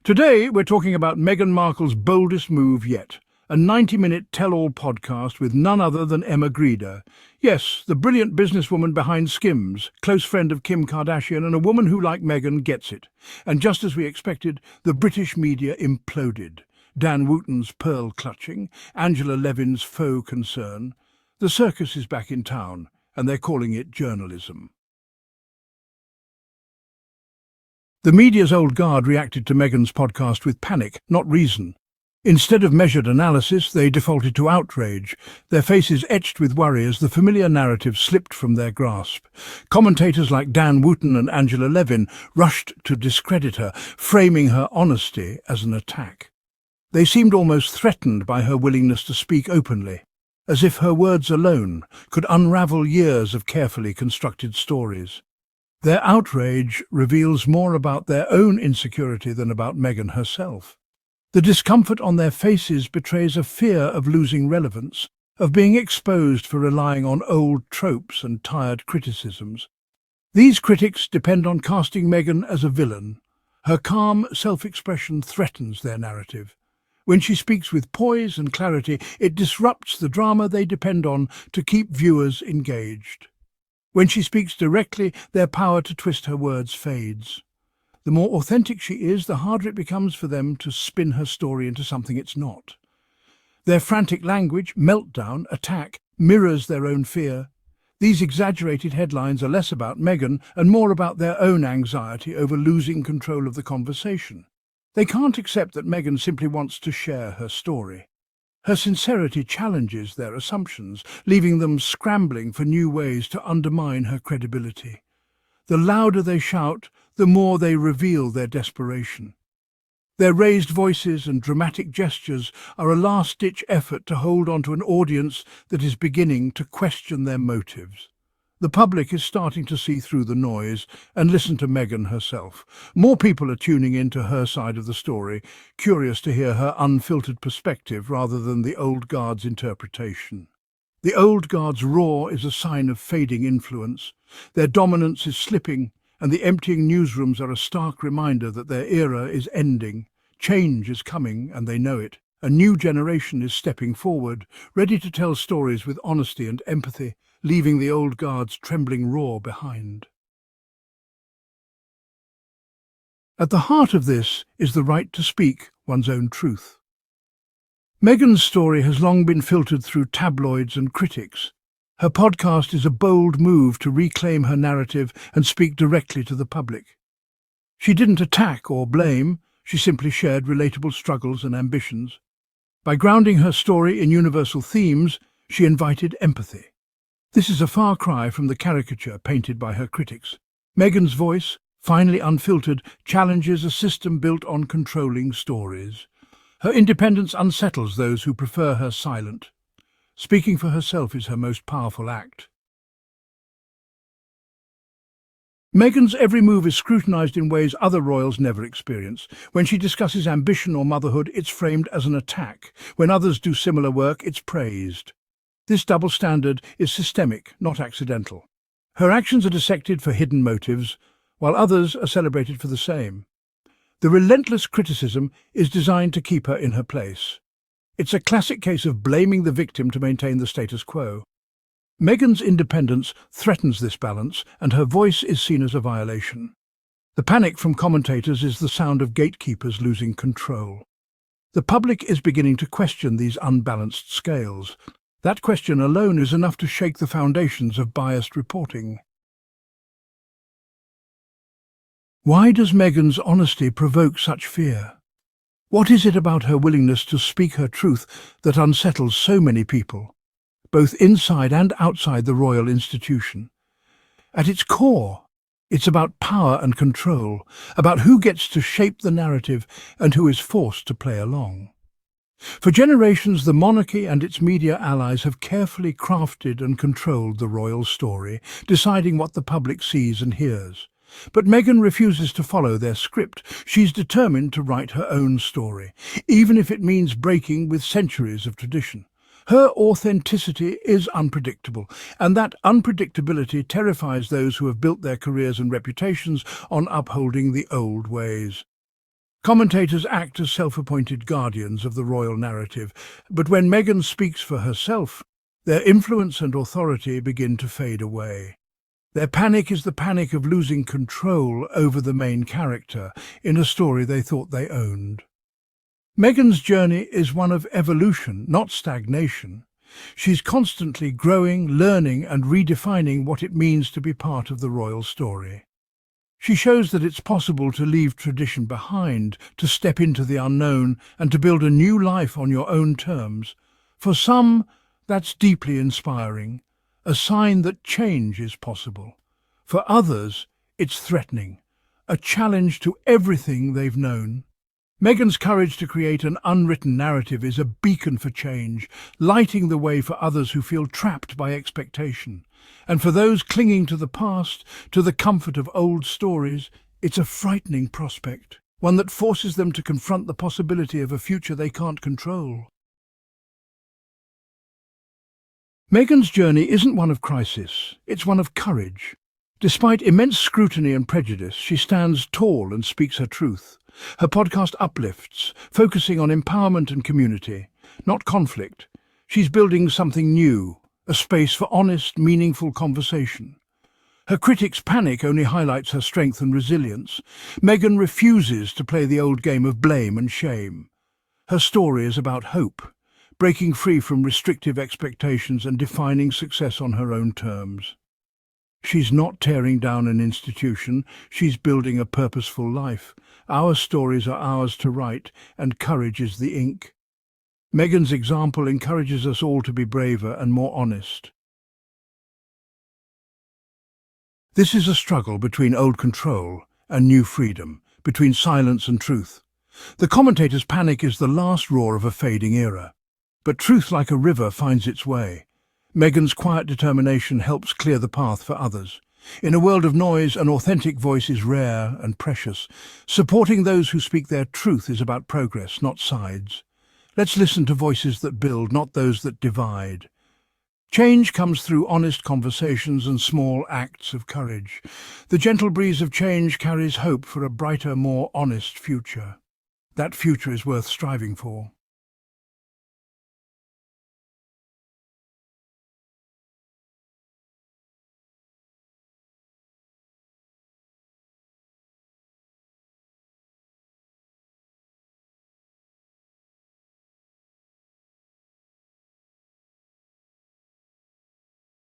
Today, we're talking about Meghan Markle's boldest move yet, a 90-minute tell-all podcast with none other than Emma Grede. Yes, the brilliant businesswoman behind SKIMS, close friend of Kim Kardashian and a woman who, like Meghan, gets it. And just as we expected, the British media imploded. Dan Wootton's pearl-clutching, Angela Levin's faux concern. The circus is back in town, and they're calling it journalism. The media's old guard reacted to Meghan's podcast with panic, not reason. Instead of measured analysis, they defaulted to outrage, their faces etched with worry as the familiar narrative slipped from their grasp. Commentators like Dan Wootton and Angela Levin rushed to discredit her, framing her honesty as an attack. They seemed almost threatened by her willingness to speak openly, as if her words alone could unravel years of carefully constructed stories. Their outrage reveals more about their own insecurity than about Meghan herself. The discomfort on their faces betrays a fear of losing relevance, of being exposed for relying on old tropes and tired criticisms. These critics depend on casting Meghan as a villain. Her calm self-expression threatens their narrative. When she speaks with poise and clarity, it disrupts the drama they depend on to keep viewers engaged. When she speaks directly, their power to twist her words fades. The more authentic she is, the harder it becomes for them to spin her story into something it's not. Their frantic language, meltdown, attack, mirrors their own fear. These exaggerated headlines are less about Meghan and more about their own anxiety over losing control of the conversation. They can't accept that Meghan simply wants to share her story. Her sincerity challenges their assumptions, leaving them scrambling for new ways to undermine her credibility. The louder they shout, the more they reveal their desperation. Their raised voices and dramatic gestures are a last-ditch effort to hold on to an audience that is beginning to question their motives. The public is starting to see through the noise and listen to Meghan herself. More people are tuning into her side of the story, curious to hear her unfiltered perspective rather than the old guard's interpretation. The old guard's roar is a sign of fading influence. Their dominance is slipping, and the emptying newsrooms are a stark reminder that their era is ending. Change is coming, and they know it. A new generation is stepping forward, ready to tell stories with honesty and empathy, leaving the old guard's trembling roar behind. At the heart of this is the right to speak one's own truth. Meghan's story has long been filtered through tabloids and critics. Her podcast is a bold move to reclaim her narrative and speak directly to the public. She didn't attack or blame, she simply shared relatable struggles and ambitions. By grounding her story in universal themes, she invited empathy. This is a far cry from the caricature painted by her critics. Meghan's voice, finally unfiltered, challenges a system built on controlling stories. Her independence unsettles those who prefer her silent. Speaking for herself is her most powerful act. Meghan's every move is scrutinized in ways other royals never experience. When she discusses ambition or motherhood, it's framed as an attack. When others do similar work, it's praised. This double standard is systemic, not accidental. Her actions are dissected for hidden motives, while others are celebrated for the same. The relentless criticism is designed to keep her in her place. It's a classic case of blaming the victim to maintain the status quo. Meghan's independence threatens this balance, and her voice is seen as a violation. The panic from commentators is the sound of gatekeepers losing control. The public is beginning to question these unbalanced scales. That question alone is enough to shake the foundations of biased reporting. Why does Meghan's honesty provoke such fear? What is it about her willingness to speak her truth that unsettles so many people, both inside and outside the royal institution? At its core, it's about power and control, about who gets to shape the narrative and who is forced to play along. For generations, the monarchy and its media allies have carefully crafted and controlled the royal story, deciding what the public sees and hears. But Meghan refuses to follow their script. She's determined to write her own story, even if it means breaking with centuries of tradition. Her authenticity is unpredictable, and that unpredictability terrifies those who have built their careers and reputations on upholding the old ways. Commentators act as self-appointed guardians of the royal narrative, but when Meghan speaks for herself, their influence and authority begin to fade away. Their panic is the panic of losing control over the main character in a story they thought they owned. Meghan's journey is one of evolution, not stagnation. She's constantly growing, learning, and redefining what it means to be part of the royal story. She shows that it's possible to leave tradition behind, to step into the unknown, and to build a new life on your own terms. For some, that's deeply inspiring, a sign that change is possible. For others, it's threatening, a challenge to everything they've known. Meghan's courage to create an unwritten narrative is a beacon for change, lighting the way for others who feel trapped by expectation. And for those clinging to the past, to the comfort of old stories, it's a frightening prospect, one that forces them to confront the possibility of a future they can't control. Meghan's journey isn't one of crisis, it's one of courage. Despite immense scrutiny and prejudice, she stands tall and speaks her truth. Her podcast uplifts, focusing on empowerment and community, not conflict. She's building something new, a space for honest, meaningful conversation. Her critics' panic only highlights her strength and resilience. Meghan refuses to play the old game of blame and shame. Her story is about hope, breaking free from restrictive expectations and defining success on her own terms. She's not tearing down an institution, she's building a purposeful life. Our stories are ours to write, and courage is the ink. Meghan's example encourages us all to be braver and more honest. This is a struggle between old control and new freedom, between silence and truth. The commentator's panic is the last roar of a fading era. But truth, like a river, finds its way. Meghan's quiet determination helps clear the path for others. In a world of noise, an authentic voice is rare and precious. Supporting those who speak their truth is about progress, not sides. Let's listen to voices that build, not those that divide. Change comes through honest conversations and small acts of courage. The gentle breeze of change carries hope for a brighter, more honest future. That future is worth striving for.